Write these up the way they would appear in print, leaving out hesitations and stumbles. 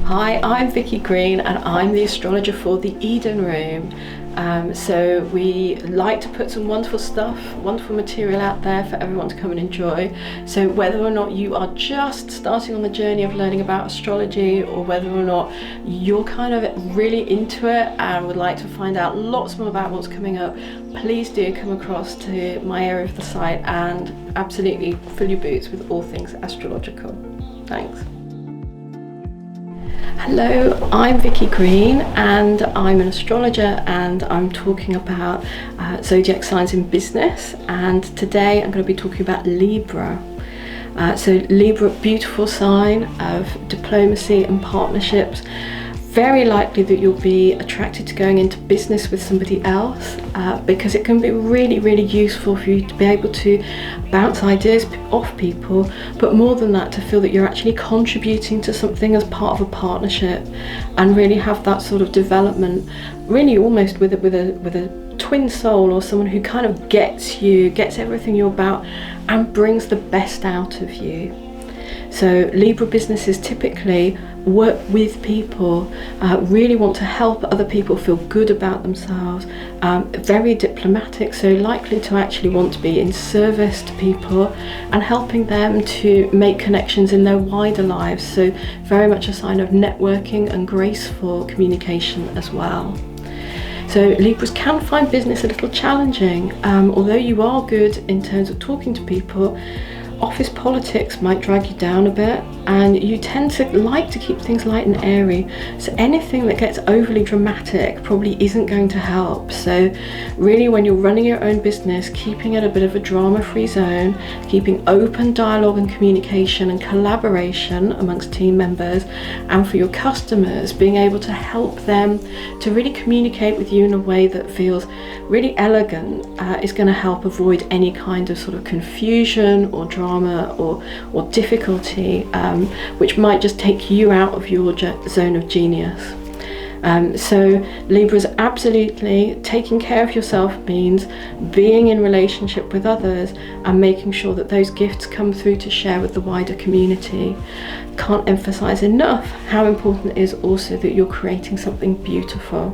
Hi, I'm Vicky Green and I'm the astrologer for the Eden Room. So we like to put some wonderful stuff, wonderful material out there for everyone to come and enjoy. So whether or not you are just starting on the journey of learning about astrology, or whether or not you're kind of really into it and would like to find out lots more about what's coming up, please do come across to my area of the site and absolutely fill your boots with all things astrological. Thanks. Hello, I'm Vicky Green and I'm an astrologer, and I'm talking about zodiac signs in business, and today I'm going to be talking about Libra. So Libra, beautiful sign of diplomacy and partnerships. Very likely that you'll be attracted to going into business with somebody else because it can be really useful for you to be able to bounce ideas off people, but more than that, to feel that you're actually contributing to something as part of a partnership and really have that sort of development, really almost with a twin soul, or someone who kind of gets you, gets everything you're about and brings the best out of you. So Libra businesses typically work with people, really want to help other people feel good about themselves, very diplomatic, so likely to actually want to be in service to people and helping them to make connections in their wider lives. So very much a sign of networking and graceful communication as well. So Libras can find business a little challenging, although you are good in terms of talking to people. Office politics might drag you down a bit, and you tend to like to keep things light and airy, so anything that gets overly dramatic probably isn't going to help. So really, when you're running your own business, keeping it a bit of a drama-free zone, keeping open dialogue and communication and collaboration amongst team members, and for your customers, being able to help them to really communicate with you in a way that feels really elegant is going to help avoid any kind of sort of confusion or drama or difficulty, which might just take you out of your zone of genius. So Libras, absolutely taking care of yourself means being in relationship with others and making sure that those gifts come through to share with the wider community. Can't emphasize enough how important it is also that you're creating something beautiful.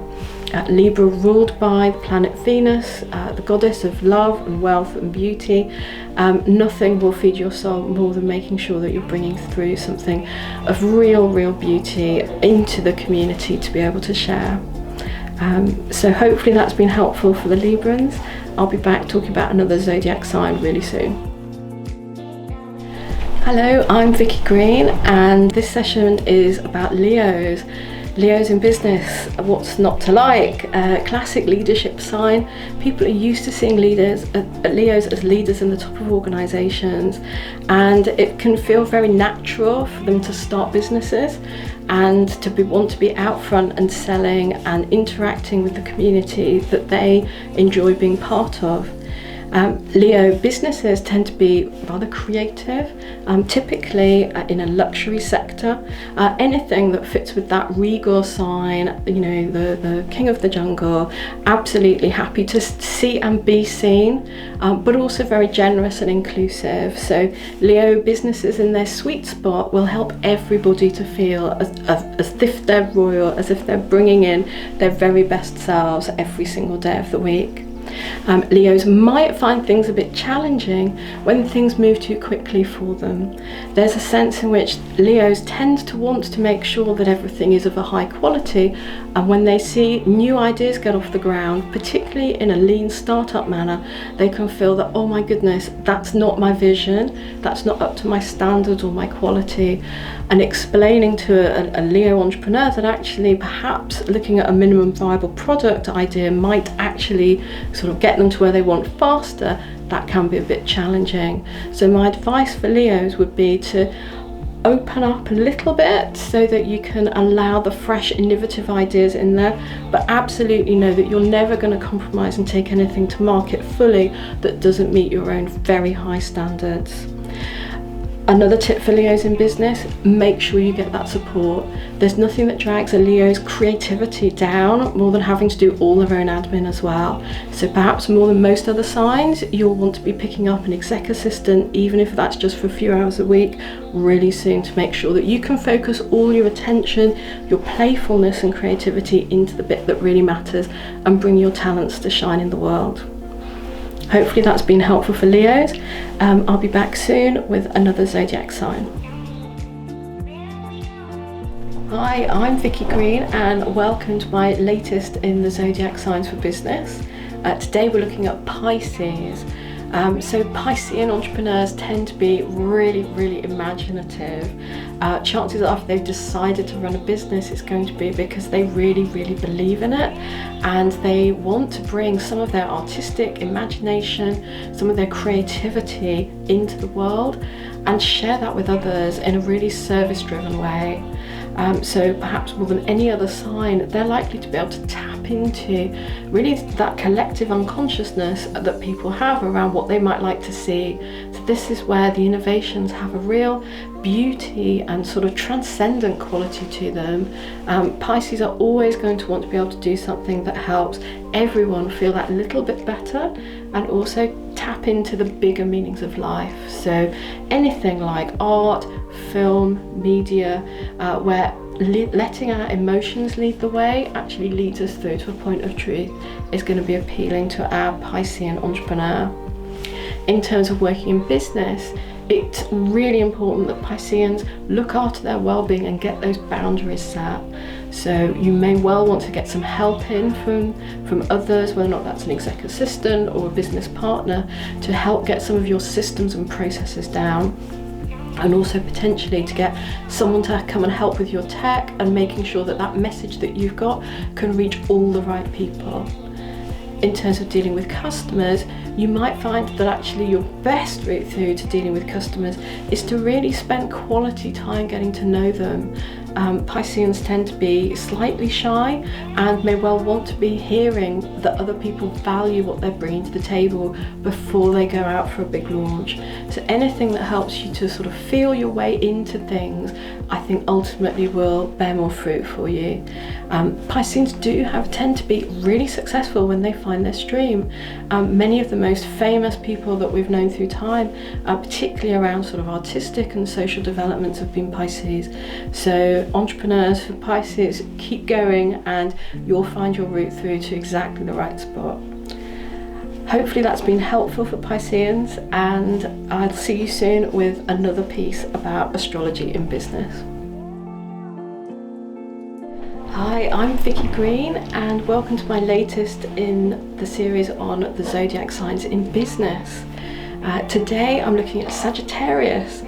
Libra ruled by the planet Venus, the goddess of love and wealth and beauty. Nothing will feed your soul more than making sure that you're bringing through something of real beauty into the community to be able to share. So hopefully that's been helpful for the Librans. I'll be back talking about another zodiac sign really soon. Hello, I'm Vicky Green, and this session is about Leos. Leos in business, what's not to like? Classic leadership sign. People are used to seeing Leos as leaders in the top of organisations, and it can feel very natural for them to start businesses and to want to be out front and selling and interacting with the community that they enjoy being part of. Leo businesses tend to be rather creative, typically in a luxury sector. Anything that fits with that regal sign, you know, the king of the jungle, absolutely happy to see and be seen, but also very generous and inclusive. So Leo businesses in their sweet spot will help everybody to feel as if they're royal, as if they're bringing in their very best selves every single day of the week. Leos might find things a bit challenging when things move too quickly for them. There's a sense in which Leos tend to want to make sure that everything is of a high quality, and when they see new ideas get off the ground, particularly in a lean startup manner, they can feel that, oh my goodness, that's not my vision, that's not up to my standards or my quality. And explaining to a Leo entrepreneur that actually perhaps looking at a minimum viable product idea might actually sort of get them to where they want faster, that can be a bit challenging. So my advice for Leos would be to open up a little bit so that you can allow the fresh, innovative ideas in there, but absolutely know that you're never going to compromise and take anything to market fully that doesn't meet your own very high standards. Another tip for Leos in business, make sure you get that support. There's nothing that drags a Leo's creativity down more than having to do all their own admin as well. So perhaps more than most other signs, you'll want to be picking up an exec assistant, even if that's just for a few hours a week, really soon, to make sure that you can focus all your attention, your playfulness and creativity into the bit that really matters and bring your talents to shine in the world. Hopefully that's been helpful for Leos. I'll be back soon with another zodiac sign. Hi, I'm Vicky Green and welcome to my latest in the zodiac signs for business. Today we're looking at Pisces. So Piscean entrepreneurs tend to be really imaginative. Chances are if they've decided to run a business, it's going to be because they really believe in it, and they want to bring some of their artistic imagination, some of their creativity into the world and share that with others in a really service-driven way. So perhaps more than any other sign, they're likely to be able to tap into really that collective unconsciousness that people have around what they might like to see. So this is where the innovations have a real beauty and sort of transcendent quality to them. Pisces are always going to want to be able to do something that helps everyone feel that little bit better and also tap into the bigger meanings of life. So anything like art, film, media, where letting our emotions lead the way actually leads us through to a point of truth is going to be appealing to our Piscean entrepreneur. In terms of working in business, it's really important that Pisceans look after their well-being and get those boundaries set. So you may well want to get some help in from others, whether or not that's an exec assistant or a business partner, to help get some of your systems and processes down. And also potentially to get someone to come and help with your tech and making sure that that message that you've got can reach all the right people. In terms of dealing with customers, you might find that actually your best route through to dealing with customers is to really spend quality time getting to know them. Pisceans tend to be slightly shy and may well want to be hearing that other people value what they're bringing to the table before they go out for a big launch. So anything that helps you to sort of feel your way into things, I think ultimately will bear more fruit for you. Pisceans tend to be really successful when they find their stream. Many of the most famous people that we've known through time, particularly around sort of artistic and social developments, have been Pisces. So entrepreneurs for Pisces, keep going and you'll find your route through to exactly the right spot. Hopefully that's been helpful for Pisceans, and I'll see you soon with another piece about astrology in business. Hi, I'm Vicky Green and welcome to my latest in the series on the zodiac signs in business. Today I'm looking at Sagittarius.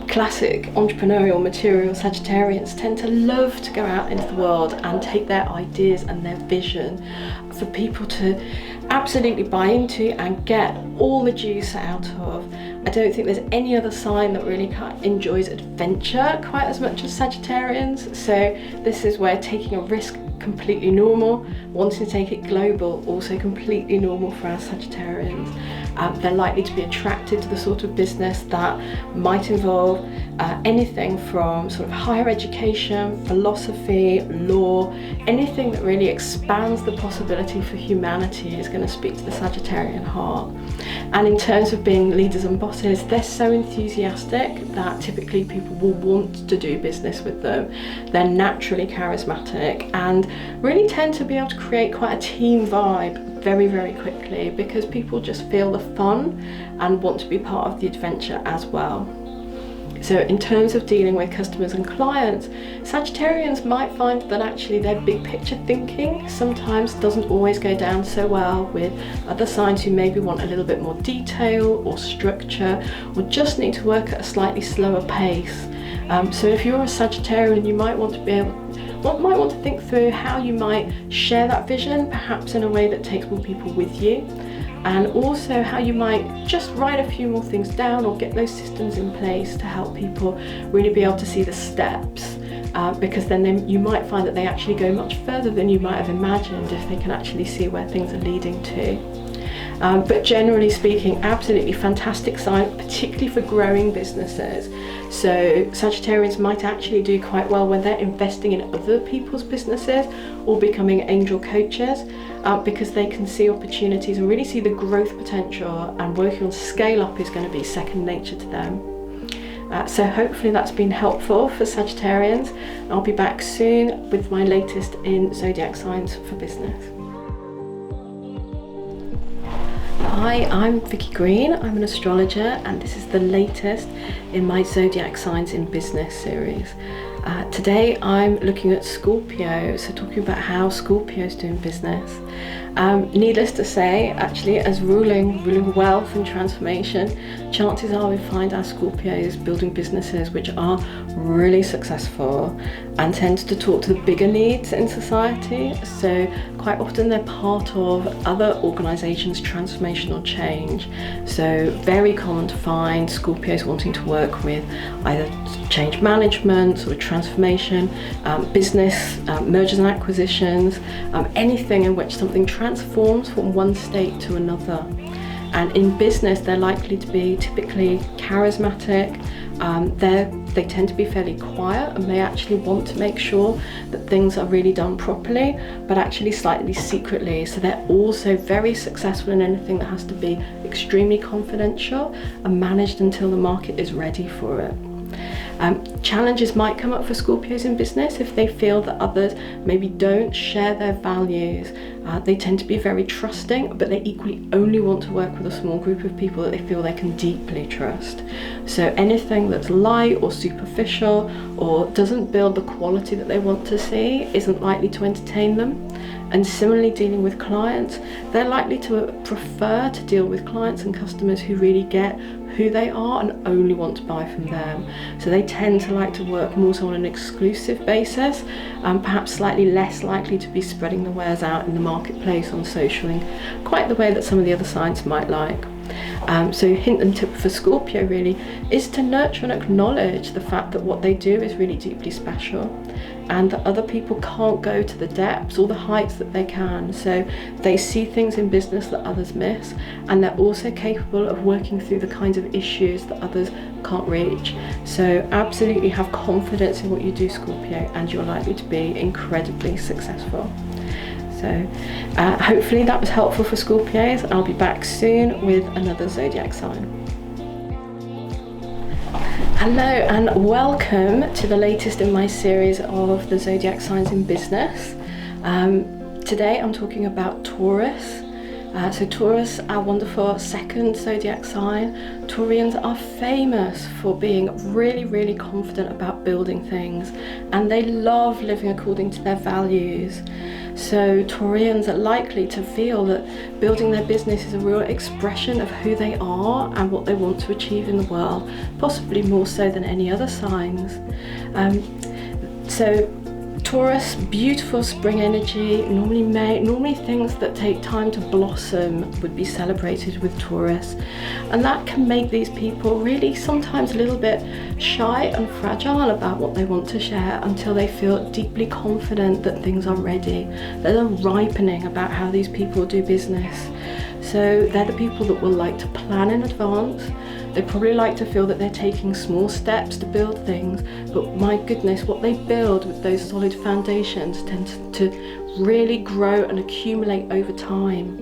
Classic entrepreneurial material Sagittarians tend to love to go out into the world and take their ideas and their vision for people to absolutely buy into and get all the juice out of. I don't think there's any other sign that really enjoys adventure quite as much as Sagittarians. So this is where taking a risk, completely normal. Wanting to take it global, also completely normal for our Sagittarians. They're likely to be attracted to the sort of business that might involve anything from sort of higher education, philosophy, law, anything that really expands the possibility for humanity is going to speak to the Sagittarian heart. And in terms of being leaders and bosses, they're so enthusiastic that typically people will want to do business with them. They're naturally charismatic and really tend to be able to create quite a team vibe very quickly, because people just feel the fun and want to be part of the adventure as well. So in terms of dealing with customers and clients, Sagittarians might find that actually their big picture thinking sometimes doesn't always go down so well with other signs who maybe want a little bit more detail or structure, or just need to work at a slightly slower pace. So if you're a Sagittarian, you might want to think through how you might share that vision, perhaps in a way that takes more people with you, and also how you might just write a few more things down or get those systems in place to help people really be able to see the steps, because then you might find that they actually go much further than you might have imagined if they can actually see where things are leading to. But generally speaking, absolutely fantastic sign, particularly for growing businesses. So Sagittarians might actually do quite well when they're investing in other people's businesses or becoming angel coaches, because they can see opportunities and really see the growth potential, and working on scale up is going to be second nature to them. So hopefully that's been helpful for Sagittarians. I'll be back soon with my latest in Zodiac signs for business. Hi, I'm Vicky Green. I'm an astrologer, and this is the latest in my Zodiac Signs in Business series. Today I'm looking at Scorpio, so talking about how Scorpios do in business. Needless to say, actually, as ruling wealth and transformation, chances are we find our Scorpios building businesses which are really successful and tend to talk to the bigger needs in society. So quite often they're part of other organisations' transformational change. So very common to find Scorpios wanting to work with either change management or transformation, business, mergers and acquisitions, anything in which something transforms from one state to another. And in business, they're likely to be typically charismatic. They tend to be fairly quiet and may actually want to make sure that things are really done properly, but actually slightly secretly. So they're also very successful in anything that has to be extremely confidential and managed until the market is ready for it. Challenges might come up for Scorpios in business if they feel that others maybe don't share their values. They tend to be very trusting, but they equally only want to work with a small group of people that they feel they can deeply trust. So anything that's light or superficial or doesn't build the quality that they want to see isn't likely to entertain them. And similarly, dealing with clients, they're likely to prefer to deal with clients and customers who really get who they are and only want to buy from them. So they tend to like to work more so on an exclusive basis, perhaps slightly less likely to be spreading the wares out in the marketplace on social in quite the way that some of the other signs might like. So hint and tip for Scorpio really is to nurture and acknowledge the fact that what they do is really deeply special, and that other people can't go to the depths or the heights that they can. So they see things in business that others miss, and they're also capable of working through the kinds of issues that others can't reach. So absolutely have confidence in what you do, Scorpio, and you're likely to be incredibly successful. So hopefully that was helpful for Scorpios. I'll be back soon with another Zodiac sign. Hello and welcome to the latest in my series of the Zodiac signs in business. Today I'm talking about Taurus. So Taurus, our wonderful second Zodiac sign. Taurians are famous for being really confident about building things, and they love living according to their values. So Taurians are likely to feel that building their business is a real expression of who they are and what they want to achieve in the world, possibly more so than any other signs. So Taurus, beautiful spring energy, normally things that take time to blossom would be celebrated with Taurus. And that can make these people really sometimes a little bit shy and fragile about what they want to share until they feel deeply confident that things are ready. There's a ripening about how these people do business. So they're the people that will like to plan in advance. They probably like to feel that they're taking small steps to build things, but my goodness, what they build with those solid foundations tend to really grow and accumulate over time.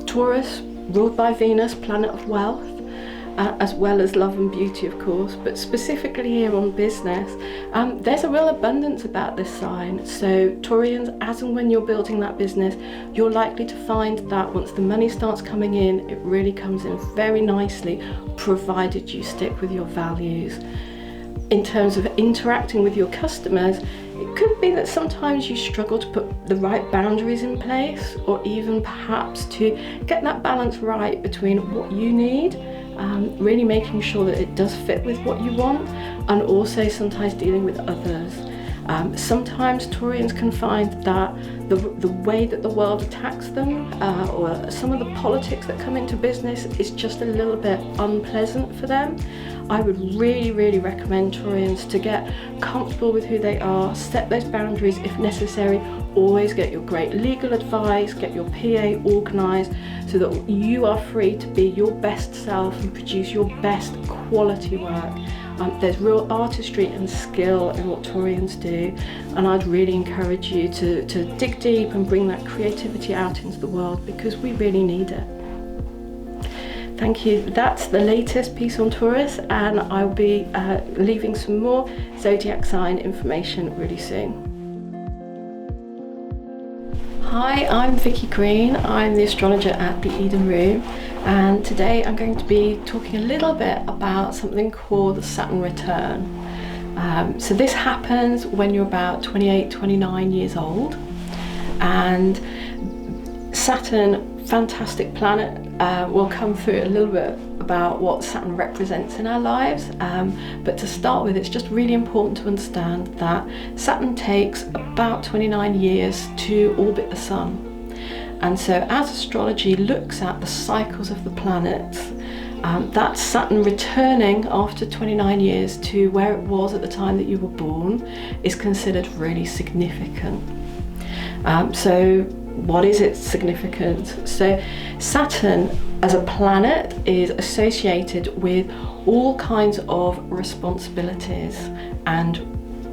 Taurus, ruled by Venus, planet of wealth, as well as love and beauty, of course, but specifically here on business, there's a real abundance about this sign. So Taurians, as and when you're building that business, you're likely to find that once the money starts coming in, it really comes in very nicely, provided you stick with your values. In terms of interacting with your customers, it could be that sometimes you struggle to put the right boundaries in place, or even perhaps to get that balance right between what you need, really making sure that it does fit with what you want, and also sometimes dealing with others. Sometimes Taurians can find that the way that the world attacks them, or some of the politics that come into business is just a little bit unpleasant for them, I would really recommend Taurians to get comfortable with who they are, set those boundaries if necessary, always get your great legal advice, get your PA organised so that you are free to be your best self and produce your best quality work. There's real artistry and skill in what Taurians do, and I'd really encourage you to dig deep and bring that creativity out into the world, because we really need it. Thank you. That's the latest piece on Taurus, and I'll be leaving some more zodiac sign information really soon. Hi, I'm Vicky Green. I'm the astrologer at the Eden Room, and today I'm going to be talking a little bit about something called the Saturn return. So this happens when you're about 28, 29 years old, and Saturn, fantastic planet, we'll come through a little bit about what Saturn represents in our lives, but to start with, it's just really important to understand that Saturn takes about 29 years to orbit the Sun. And so as astrology looks at the cycles of the planets, that Saturn returning after 29 years to where it was at the time that you were born is considered really significant. So what is its significance? So Saturn as a planet is associated with all kinds of responsibilities and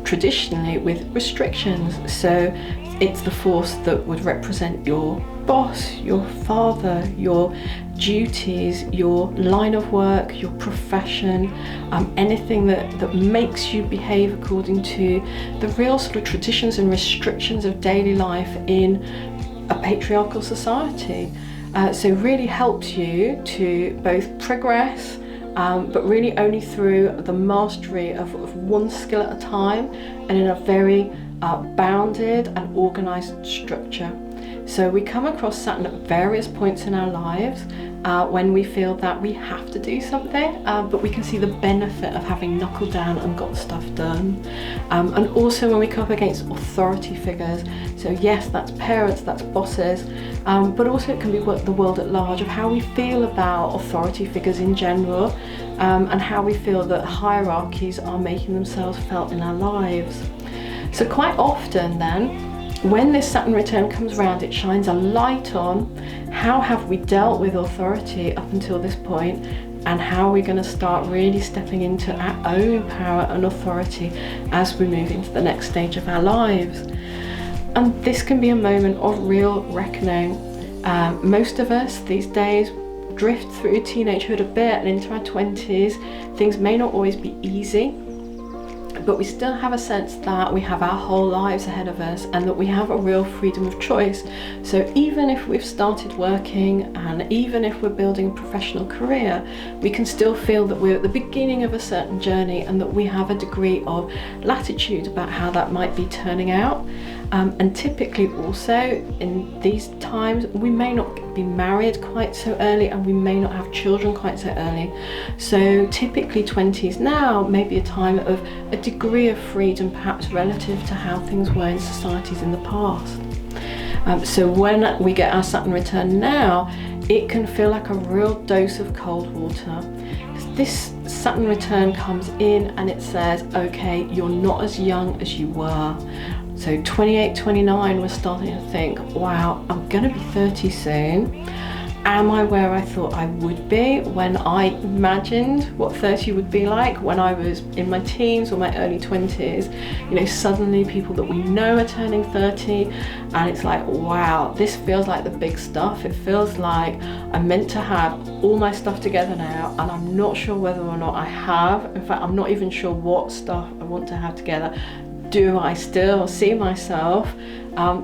traditionally with restrictions. So it's the force that would represent your boss, your father, your duties, your line of work, your profession, anything that makes you behave according to the real sort of traditions and restrictions of daily life in a patriarchal society. So really helps you to both progress, but really only through the mastery of one skill at a time and in a very bounded and organized structure. So we come across Saturn at various points in our lives when we feel that we have to do something, but we can see the benefit of having knuckled down and got stuff done. And also when we come up against authority figures, so yes, that's parents, that's bosses, but also it can be the world at large, of how we feel about authority figures in general, and how we feel that hierarchies are making themselves felt in our lives. So quite often then, when this Saturn return comes around, it shines a light on how have we dealt with authority up until this point, and how are we going to start really stepping into our own power and authority as we move into the next stage of our lives. And this can be a moment of real reckoning. Most of us these days drift through teenagehood a bit and into our 20s. Things may not always be easy, but we still have a sense that we have our whole lives ahead of us and that we have a real freedom of choice. So even if we've started working and even if we're building a professional career, we can still feel that we're at the beginning of a certain journey and that we have a degree of latitude about how that might be turning out. And typically also in these times, we may not be married quite so early and we may not have children quite so early. So typically 20s now may be a time of a degree of freedom, perhaps relative to how things were in societies in the past. So when we get our Saturn return now, it can feel like a real dose of cold water. This Saturn return comes in and it says, okay, you're not as young as you were. So 28, 29, we're starting to think, wow, I'm gonna be 30 soon. Am I where I thought I would be when I imagined what 30 would be like when I was in my teens or my early 20s? You know, suddenly people that we know are turning 30 and it's like, wow, this feels like the big stuff. It feels like I'm meant to have all my stuff together now, and I'm not sure whether or not I have. In fact, I'm not even sure what stuff I want to have together. Do I still see myself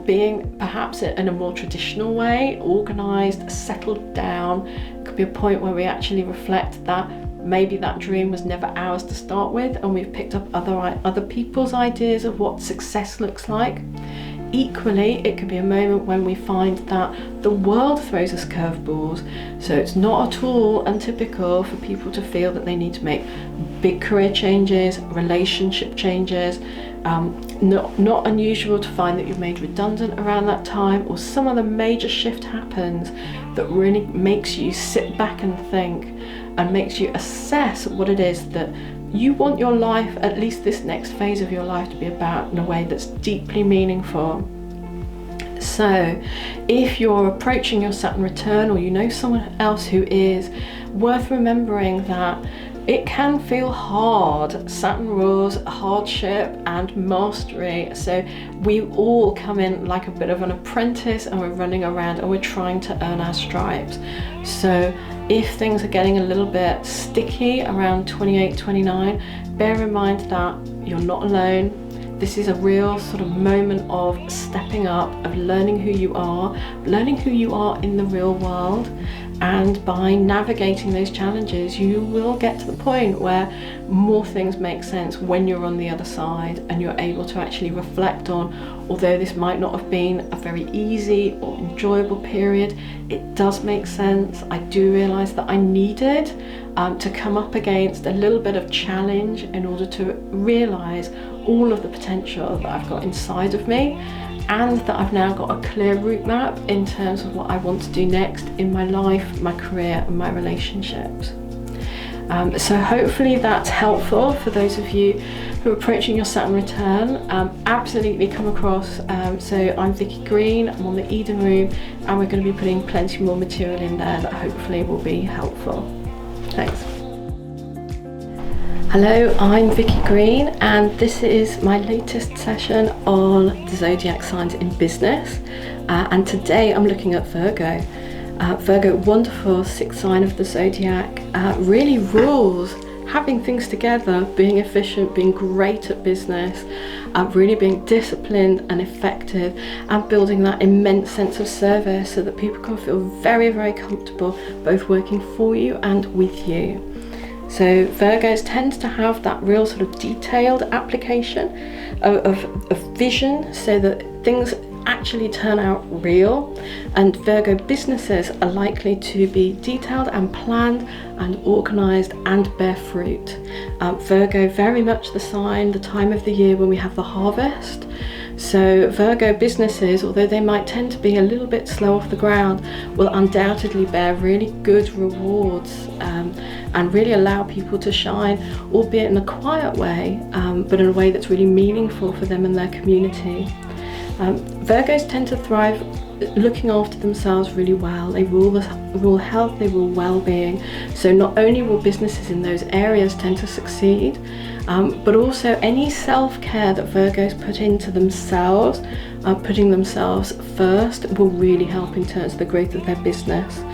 being perhaps in a more traditional way, organised, settled down? It could be a point where we actually reflect that maybe that dream was never ours to start with and we've picked up other people's ideas of what success looks like. equally, it could be a moment when we find that the world throws us curveballs. So it's not at all untypical for people to feel that they need to make big career changes, relationship changes. Not unusual to find that you've made redundant around that time, or some other major shift happens that really makes you sit back and think and makes you assess what it is that you want your life, at least this next phase of your life, to be about in a way that's deeply meaningful. So if you're approaching your Saturn return, or you know someone else who is, worth remembering that it can feel hard. Saturn rules hardship and mastery. So we all come in like a bit of an apprentice, and we're running around and we're trying to earn our stripes. So if things are getting a little bit sticky around 28, 29, bear in mind that you're not alone. This is a real sort of moment of stepping up, of learning who you are in the real world. And by navigating those challenges, you will get to the point where more things make sense when you're on the other side, and you're able to actually reflect on, although this might not have been a very easy or enjoyable period, it does make sense. I do realise that I needed to come up against a little bit of challenge in order to realise all of the potential that I've got inside of me, and that I've now got a clear route map in terms of what I want to do next in my life, my career and my relationships. So hopefully that's helpful for those of you who are approaching your Saturn return. Absolutely come across. So I'm Vicky Green, I'm on the Eden Room, and we're going to be putting plenty more material in there that hopefully will be helpful. Thanks. Hello, I'm Vicky Green, and this is my latest session on the zodiac signs in business. And today I'm looking at Virgo. Virgo, wonderful sixth sign of the zodiac, really rules having things together, being efficient, being great at business, really being disciplined and effective, and building that immense sense of service so that people can feel very, very comfortable both working for you and with you. So Virgos tend to have that real sort of detailed application of vision, so that things actually turn out real, and Virgo businesses are likely to be detailed and planned and organised and bear fruit. Virgo, very much the sign, the time of the year when we have the harvest. So Virgo businesses, although they might tend to be a little bit slow off the ground, will undoubtedly bear really good rewards, and really allow people to shine, albeit in a quiet way, but in a way that's really meaningful for them and their community. Virgos tend to thrive looking after themselves really well. They rule health, they rule well-being. So not only will businesses in those areas tend to succeed, but also any self-care that Virgos put into themselves, putting themselves first, will really help in terms of the growth of their business.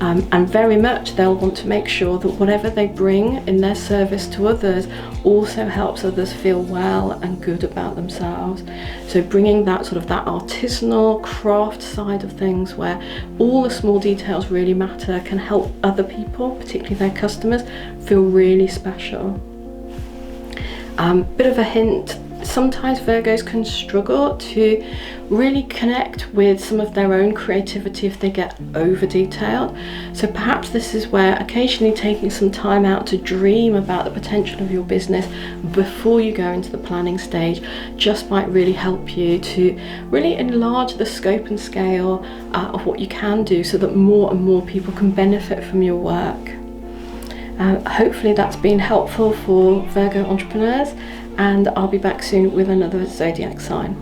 And very much they'll want to make sure that whatever they bring in their service to others also helps others feel well and good about themselves. So bringing that sort of that artisanal craft side of things, where all the small details really matter, can help other people, particularly their customers, feel really special. Bit of a hint, sometimes Virgos can struggle to really connect with some of their own creativity if they get over detailed. So perhaps this is where occasionally taking some time out to dream about the potential of your business before you go into the planning stage just might really help you to really enlarge the scope and scale of what you can do, so that more and more people can benefit from your work. Hopefully that's been helpful for Virgo entrepreneurs, and I'll be back soon with another zodiac sign.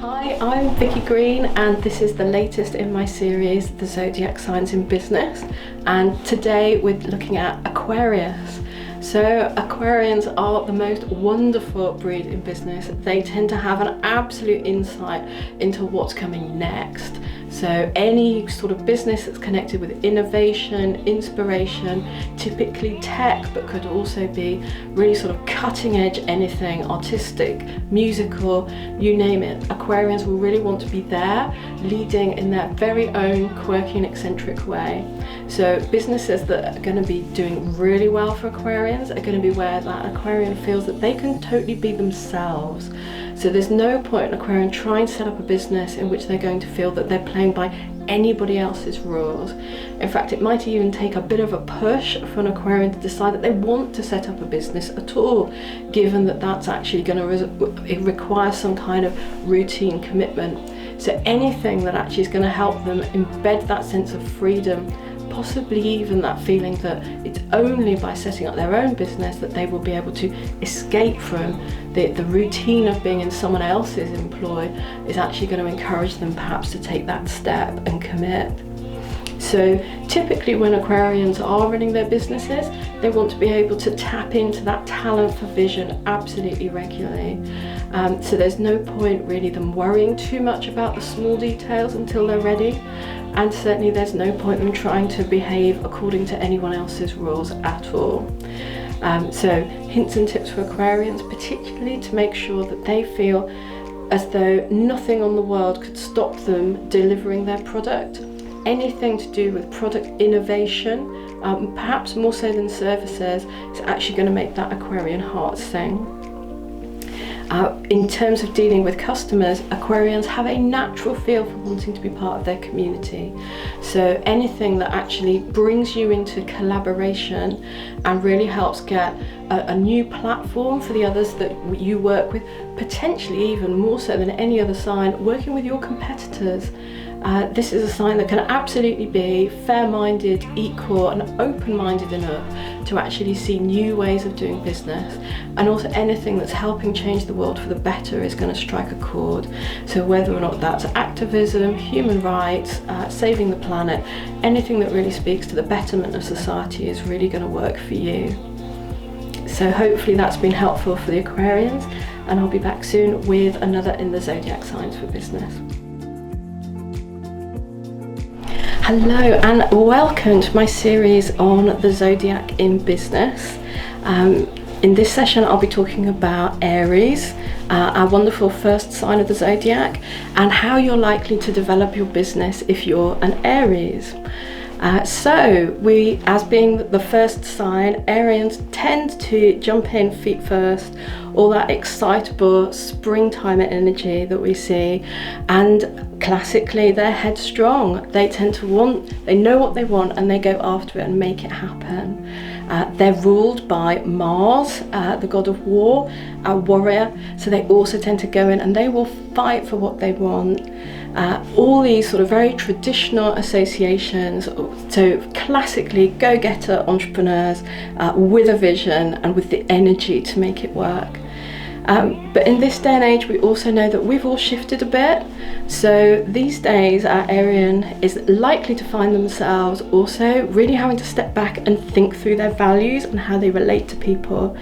Hi, I'm Vicky Green, and this is the latest in my series, The Zodiac Signs in Business. And today we're looking at Aquarius. So Aquarians are the most wonderful breed in business. They tend to have an absolute insight into what's coming next. So any sort of business that's connected with innovation, inspiration, typically tech, but could also be really sort of cutting edge, anything artistic, musical, you name it. Aquarians will really want to be there, leading in their very own quirky and eccentric way. So businesses that are going to be doing really well for Aquarians are going to be where that Aquarian feels that they can totally be themselves. So there's no point in Aquarian trying to set up a business in which they're going to feel that they're playing by anybody else's rules. In fact, it might even take a bit of a push for an Aquarian to decide that they want to set up a business at all, given that that's actually going to require some kind of routine commitment. So anything that actually is going to help them embed that sense of freedom, possibly even that feeling that it's only by setting up their own business that they will be able to escape from the routine of being in someone else's employ, is actually going to encourage them perhaps to take that step and commit. So typically when Aquarians are running their businesses, they want to be able to tap into that talent for vision absolutely regularly. So there's no point really them worrying too much about the small details until they're ready. And certainly there's no point in trying to behave according to anyone else's rules at all. So hints and tips for Aquarians, particularly to make sure that they feel as though nothing on the world could stop them delivering their product. Anything to do with product innovation, perhaps more so than services, is actually going to make that Aquarian heart sing. In terms of dealing with customers, Aquarians have a natural feel for wanting to be part of their community. So anything that actually brings you into collaboration and really helps get a new platform for the others that you work with, potentially even more so than any other sign, working with your competitors. This is a sign that can absolutely be fair-minded, equal and open-minded enough to actually see new ways of doing business, and also anything that's helping change the world for the better is going to strike a chord. So whether or not that's activism, human rights, saving the planet, anything that really speaks to the betterment of society is really going to work for you. So hopefully that's been helpful for the Aquarians, and I'll be back soon with another in the Zodiac signs for business. Hello and welcome to my series on the Zodiac in business. In this session I'll be talking about Aries, our wonderful first sign of the Zodiac, and how you're likely to develop your business if you're an Aries. So we, as being the first sign, Arians tend to jump in feet first, all that excitable springtime energy that we see, and classically they're headstrong. They tend to they know what they want and they go after it and make it happen. They're ruled by Mars, the god of war, a warrior, so they also tend to go in and they will fight for what they want. All these sort of very traditional associations, so classically go-getter entrepreneurs with a vision and with the energy to make it work. But in this day and age, we also know that we've all shifted a bit. So these days, our Arian is likely to find themselves also really having to step back and think through their values and how they relate to people.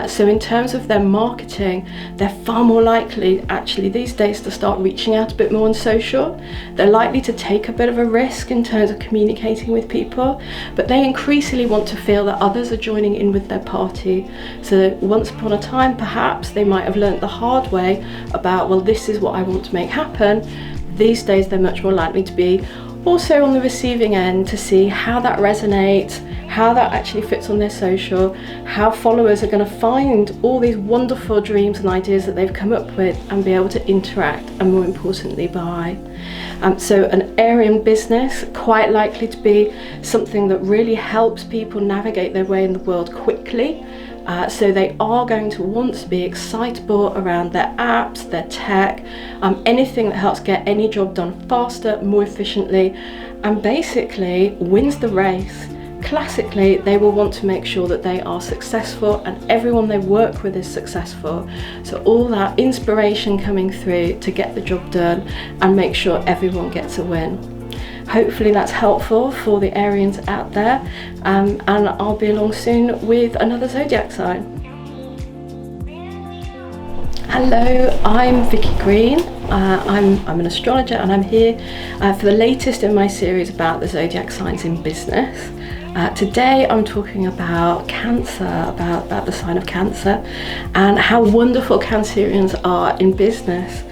So in terms of their marketing, they're far more likely actually these days to start reaching out a bit more on social. They're likely to take a bit of a risk in terms of communicating with people, but they increasingly want to feel that others are joining in with their party. So once upon a time, perhaps they might have learnt the hard way about, well, this is what I want to make happen. These days they're much more likely to be also on the receiving end to see how that resonates, how that actually fits on their social, how followers are going to find all these wonderful dreams and ideas that they've come up with and be able to interact and more importantly buy. So an Arian business quite likely to be something that really helps people navigate their way in the world quickly. So they are going to want to be excitable around their apps, their tech, anything that helps get any job done faster, more efficiently, and basically wins the race. Classically, they will want to make sure that they are successful and everyone they work with is successful. So all that inspiration coming through to get the job done and make sure everyone gets a win. Hopefully that's helpful for the Arians out there, and I'll be along soon with another Zodiac sign. Hello, I'm Vicky Green. I'm an astrologer and I'm here for the latest in my series about the Zodiac signs in business. Today I'm talking about Cancer, about the sign of Cancer and how wonderful Cancerians are in business.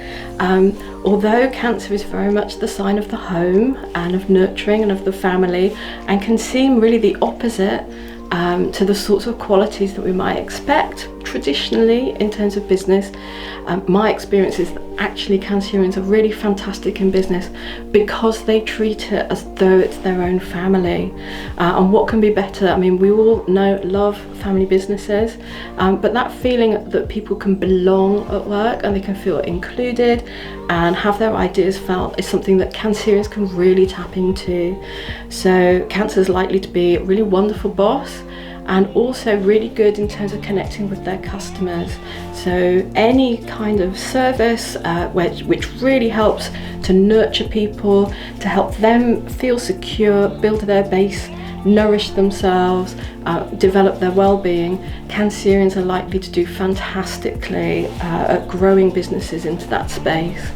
Although Cancer is very much the sign of the home and of nurturing and of the family, and can seem really the opposite to the sorts of qualities that we might expect traditionally in terms of business, my experience is that actually Cancerians are really fantastic in business because they treat it as though it's their own family. And what can be better? I mean, we all love family businesses, but that feeling that people can belong at work and they can feel included and have their ideas felt is something that Cancerians can really tap into. So Cancer is likely to be a really wonderful boss, and also really good in terms of connecting with their customers. So any kind of service which really helps to nurture people, to help them feel secure, build their base, nourish themselves, develop their well-being, Cancerians are likely to do fantastically at growing businesses into that space.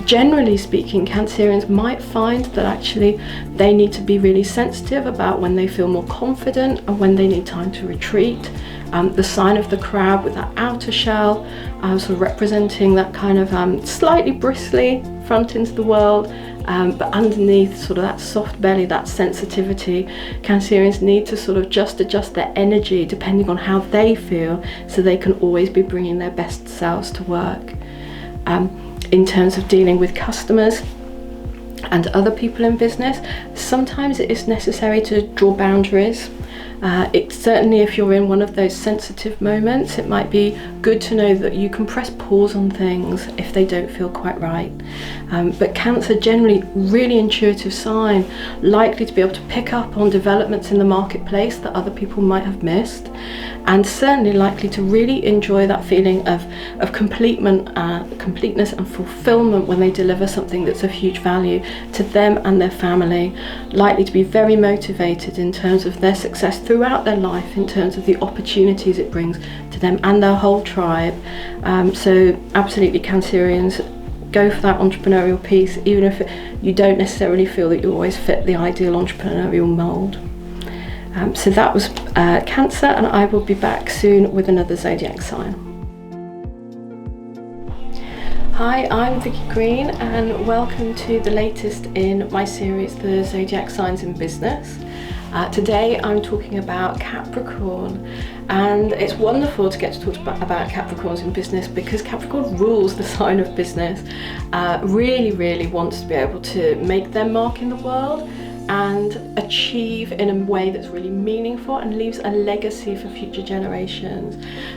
Generally speaking, Cancerians might find that actually they need to be really sensitive about when they feel more confident and when they need time to retreat. The sign of the crab with that outer shell, sort of representing that kind of slightly bristly front into the world, but underneath sort of that soft belly, that sensitivity. Cancerians need to sort of just adjust their energy depending on how they feel, so they can always be bringing their best selves to work. In terms of dealing with customers and other people in business, sometimes it is necessary to draw boundaries. Certainly if you're in one of those sensitive moments, it might be good to know that you can press pause on things if they don't feel quite right. But Cancer, generally really intuitive sign, likely to be able to pick up on developments in the marketplace that other people might have missed, and certainly likely to really enjoy that feeling of completeness and fulfillment when they deliver something that's of huge value to them and their family. Likely to be very motivated in terms of their success throughout their life, in terms of the opportunities it brings to them and their whole tribe. So absolutely, Cancerians, go for that entrepreneurial piece, even if you don't necessarily feel that you always fit the ideal entrepreneurial mould. So that was Cancer, and I will be back soon with another Zodiac sign. Hi, I'm Vicky Green, and welcome to the latest in my series, the Zodiac Signs in Business. Today I'm talking about Capricorn, and it's wonderful to get to talk about Capricorns in business because Capricorn rules the sign of business, really wants to be able to make their mark in the world and achieve in a way that's really meaningful and leaves a legacy for future generations.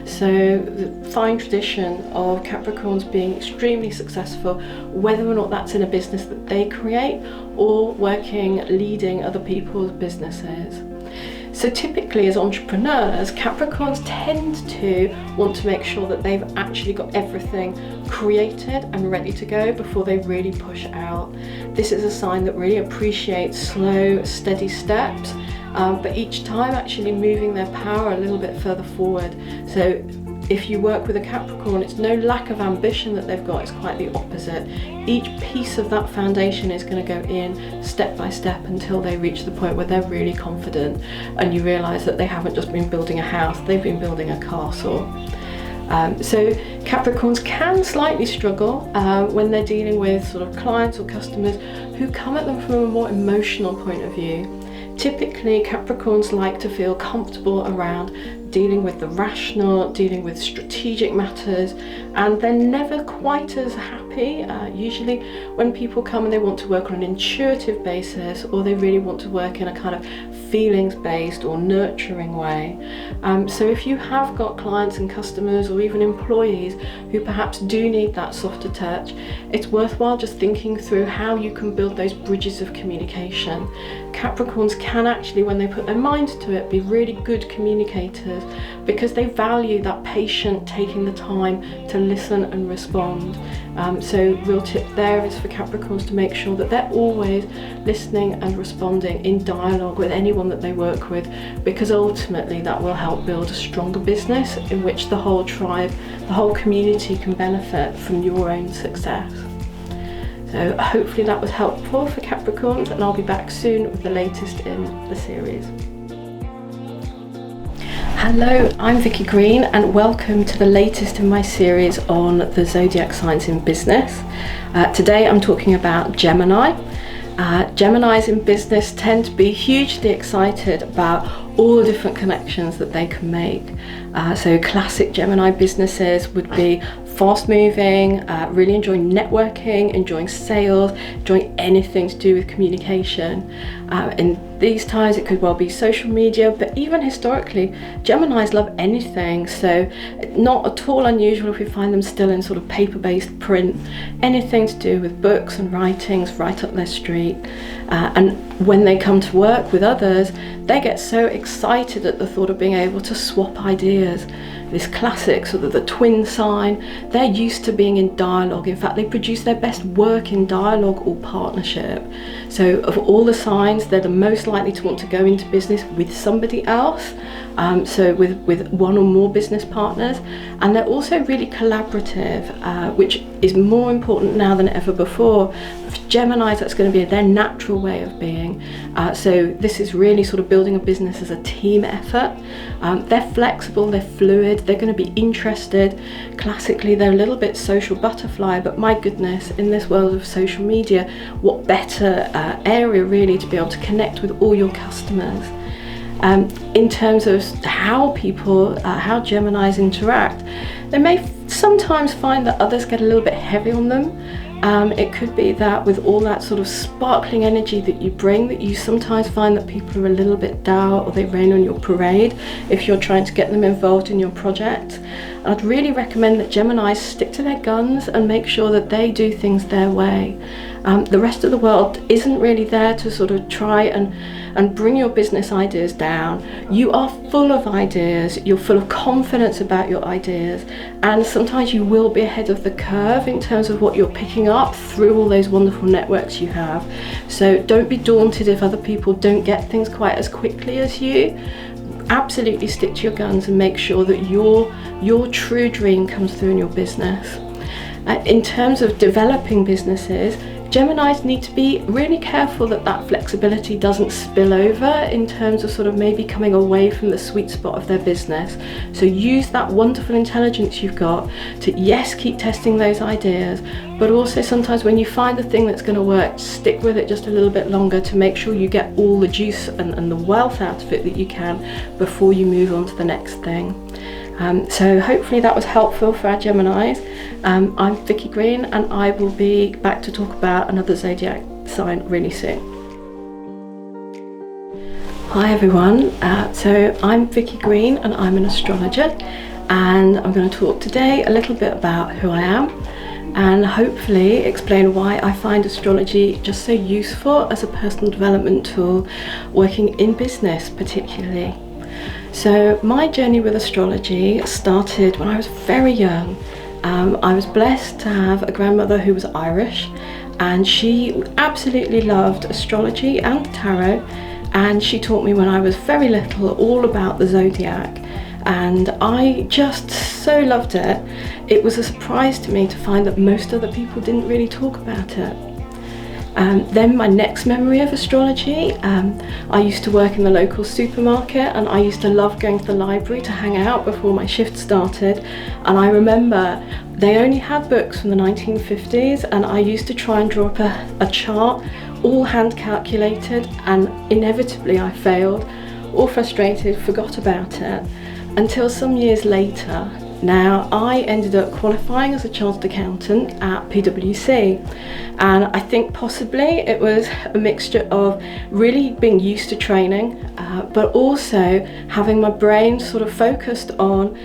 So the fine tradition of Capricorns being extremely successful, whether or not that's in a business that they create or leading other people's businesses. So typically as entrepreneurs, Capricorns tend to want to make sure that they've actually got everything created and ready to go before they really push out. This is a sign that really appreciates slow, steady steps, but each time actually moving their power a little bit further forward. So if you work with a Capricorn, it's no lack of ambition that they've got, it's quite the opposite. Each piece of that foundation is going to go in step by step until they reach the point where they're really confident and you realise that they haven't just been building a house, they've been building a castle. So Capricorns can slightly struggle when they're dealing with sort of clients or customers who come at them from a more emotional point of view. Typically, Capricorns like to feel comfortable around dealing with the rational, dealing with strategic matters, and they're never quite as happy usually when people come and they want to work on an intuitive basis, or they really want to work in a kind of feelings-based or nurturing way. So if you have got clients and customers or even employees who perhaps do need that softer touch, it's worthwhile just thinking through how you can build those bridges of communication. Capricorns can actually, when they put their mind to it, be really good communicators because they value that patient taking the time to listen and respond. So real tip there is for Capricorns to make sure that they're always listening and responding in dialogue with anyone that they work with, because ultimately that will help build a stronger business in which the whole tribe, the whole community can benefit from your own success. So hopefully that was helpful for Capricorns, and I'll be back soon with the latest in the series. Hello, I'm Vicky Green, and welcome to the latest in my series on the Zodiac signs in business. Today I'm talking about Gemini, Geminis in business tend to be hugely excited about all the different connections that they can make. So classic Gemini businesses would be fast moving, really enjoying networking, enjoying sales, enjoying anything to do with communication. In these times it could well be social media, but even historically Geminis love anything, so not at all unusual if we find them still in sort of paper-based print, anything to do with books and writings right up their street. And when they come to work with others, they get so excited at the thought of being able to swap ideas. This classic sort of the twin sign, they're used to being in dialogue. In fact, they produce their best work in dialogue or partnership. So of all the signs, they're the most likely to want to go into business with somebody else, so with one or more business partners. And they're also really collaborative, which is more important now than ever before. For Geminis, that's going to be their natural way of being. So this is really sort of building a business as a team effort. They're flexible, they're fluid, they're going to be interested. Classically, they're a little bit social butterfly, but my goodness, in this world of social media, what better area really to be able to connect with all your customers. In terms of how Geminis interact, they may sometimes find that others get a little bit heavy on them. It could be that with all that sort of sparkling energy that you bring, that you sometimes find that people are a little bit dour, or they rain on your parade if you're trying to get them involved in your project. I'd really recommend that Geminis stick to their guns and make sure that they do things their way. The rest of the world isn't really there to sort of try and bring your business ideas down. You are full of ideas, you're full of confidence about your ideas, and sometimes you will be ahead of the curve in terms of what you're picking up through all those wonderful networks you have. So don't be daunted if other people don't get things quite as quickly as you. Absolutely stick to your guns and make sure that your true dream comes through in your business. In terms of developing businesses, Geminis need to be really careful that that flexibility doesn't spill over in terms of sort of maybe coming away from the sweet spot of their business. So use that wonderful intelligence you've got to, yes, keep testing those ideas, but also sometimes when you find the thing that's going to work, stick with it just a little bit longer to make sure you get all the juice and the wealth out of it that you can before you move on to the next thing. So hopefully that was helpful for our Geminis. I'm Vicky Green, and I will be back to talk about another zodiac sign really soon. Hi everyone, so I'm Vicky Green and I'm an astrologer, and I'm going to talk today a little bit about who I am and hopefully explain why I find astrology just so useful as a personal development tool working in business particularly. So my journey with astrology started when I was very young. I was blessed to have a grandmother who was Irish, and she absolutely loved astrology and tarot, and she taught me when I was very little all about the Zodiac, and I just so loved it. It was a surprise to me to find that most other people didn't really talk about it. Then my next memory of astrology, I used to work in the local supermarket, and I used to love going to the library to hang out before my shift started, and I remember they only had books from the 1950s, and I used to try and draw up a chart, all hand calculated, and inevitably I failed, all frustrated, forgot about it, until some years later. Now, I ended up qualifying as a chartered accountant at PwC, and I think possibly it was a mixture of really being used to training, but also having my brain sort of focused on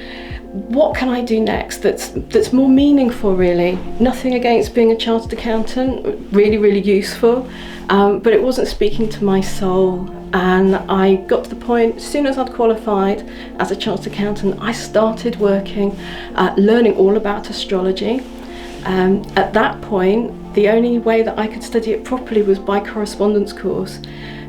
what can I do next that's more meaningful really. Nothing against being a chartered accountant, really useful, but it wasn't speaking to my soul. And I got to the point, as soon as I'd qualified as a chartered accountant, I started working, learning all about astrology. At that point, the only way that I could study it properly was by correspondence course.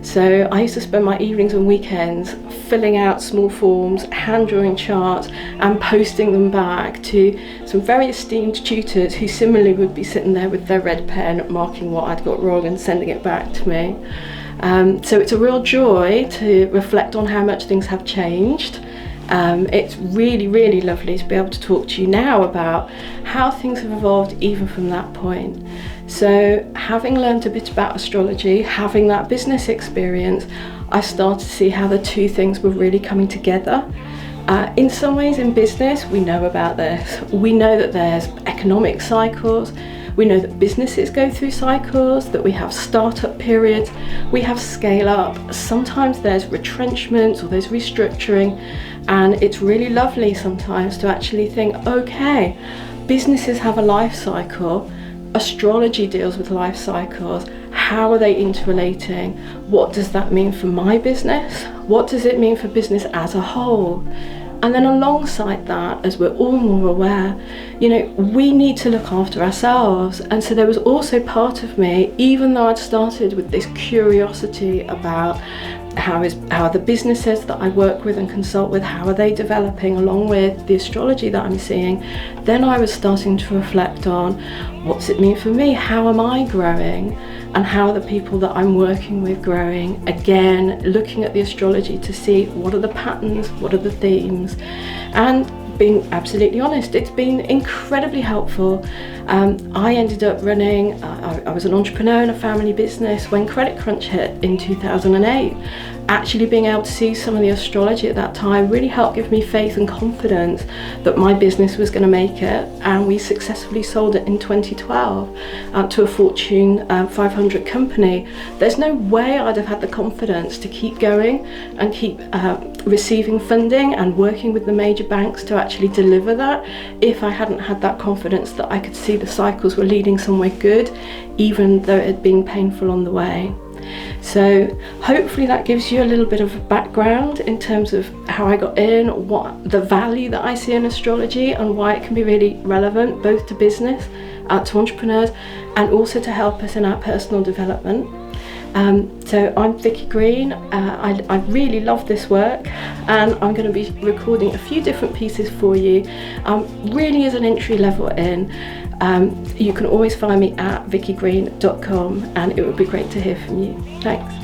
So I used to spend my evenings and weekends filling out small forms, hand drawing charts, and posting them back to some very esteemed tutors who similarly would be sitting there with their red pen marking what I'd got wrong and sending it back to me. So it's a real joy to reflect on how much things have changed. It's really lovely to be able to talk to you now about how things have evolved even from that point. So having learned a bit about astrology, having that business experience, I started to see how the two things were really coming together. In some ways in business, we know about this. We know that there's economic cycles. We know that businesses go through cycles, that we have startup periods, we have scale up. Sometimes there's retrenchments or there's restructuring, and it's really lovely sometimes to actually think, okay, businesses have a life cycle, astrology deals with life cycles. How are they interrelating? What does that mean for my business? What does it mean for business as a whole? And then alongside that, as we're all more aware, we need to look after ourselves. And so there was also part of me, even though I'd started with this curiosity about how are the businesses that I work with and consult with, how are they developing along with the astrology that I'm seeing, then I was starting to reflect on what's it mean for me, how am I growing, and how are the people that I'm working with growing. Again, looking at the astrology to see what are the patterns, what are the themes, and being absolutely honest, it's been incredibly helpful. I ended up running, I was an entrepreneur in a family business when credit crunch hit in 2008. Actually being able to see some of the astrology at that time really helped give me faith and confidence that my business was going to make it, and we successfully sold it in 2012 to a Fortune 500 company. There's no way I'd have had the confidence to keep going and keep receiving funding and working with the major banks to actually deliver that if I hadn't had that confidence that I could see the cycles were leading somewhere good, even though it had been painful on the way. So hopefully that gives you a little bit of a background in terms of how I got in, what the value that I see in astrology, and why it can be really relevant both to business, to entrepreneurs, and also to help us in our personal development. So I'm Vicky Green. I really love this work, and I'm going to be recording a few different pieces for you, really as an entry level in. You can always find me at vickygreen.com, and it would be great to hear from you. Thanks.